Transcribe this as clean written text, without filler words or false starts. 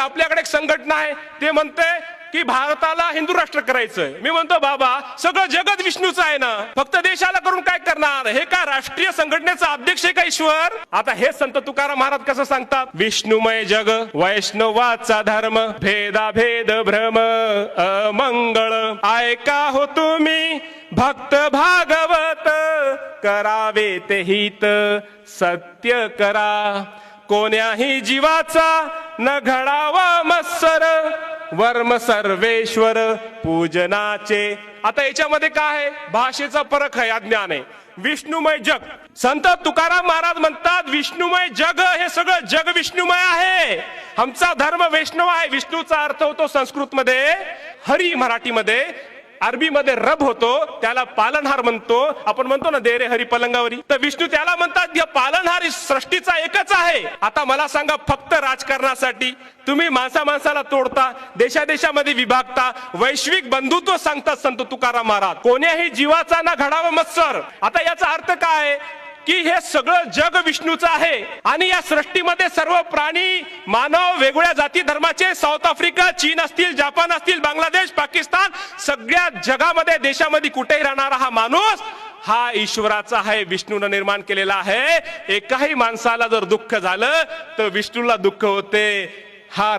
आता आपल्याकडे एक संघटना आहे, ते म्हणते की भारताला हिंदू राष्ट्र करायचंय. मी म्हणतो बाबा, सगळं जगत विष्णूचं आहे ना, फक्त देशाला करून काय करणार? हे का राष्ट्रीय संघटनेचा अध्यक्ष आहे का ईश्वर? आता हे संत तुकाराम महाराज कसं सांगतात, विष्णुमय जग वैष्णवाचा धर्म, भेदाभेद भ्रम अमंगळ. ऐका हो तुम्ही भक्त भागवत, करावे ते हित सत्य करा. कोण्याही जीवाचा न घडावा मत्सर, वर्म सर्वेश्वर पूजनाचे. आता याच्यामध्ये काय आहे? भाषेचा फरक आहे, अज्ञान आहे. विष्णुमय जग, संत तुकाराम महाराज म्हणतात विष्णुमय जग, हे सगळं जग विष्णुमय आहे. आमचा धर्म वैष्णव आहे. विष्णूचा अर्थ होतो संस्कृत मध्ये हरी, मराठीमध्ये, अरबी मध्ये रब होतो, त्याला पालनहार म्हणतो. आपण म्हणतो ना दे रे हरी पलंगावरी, तर विष्णू त्याला म्हणतात पालनहार सृष्टीचा एकच आहे. आता मला सांगा, फक्त राजकारणासाठी तुम्ही माणसाला तोडता, देशादेशामध्ये विभागता, वैश्विक बंधुत्व सांगतात संत तुकाराम महाराज. कोण्याही जीवाचा ना घडावा मत्सर. आता याचा अर्थ काय? की हे सगळं जग विष्णूचं आहे आणि या सृष्टीमध्ये सर्व प्राणी, मानव, वेगवेगळ्या जाती धर्माचे, साऊथ आफ्रिका, चीन असतील, जपान असतील, बांगलादेश, पाकिस्तान, सगळ्या जगामध्ये, देशामध्ये कुठेही राहणारा हा माणूस हा ईश्वराचा आहे, विष्णूने निर्माण केलेला आहे. एकाही माणसाला जर दुःख झालं तर विष्णूला दुःख होते. हा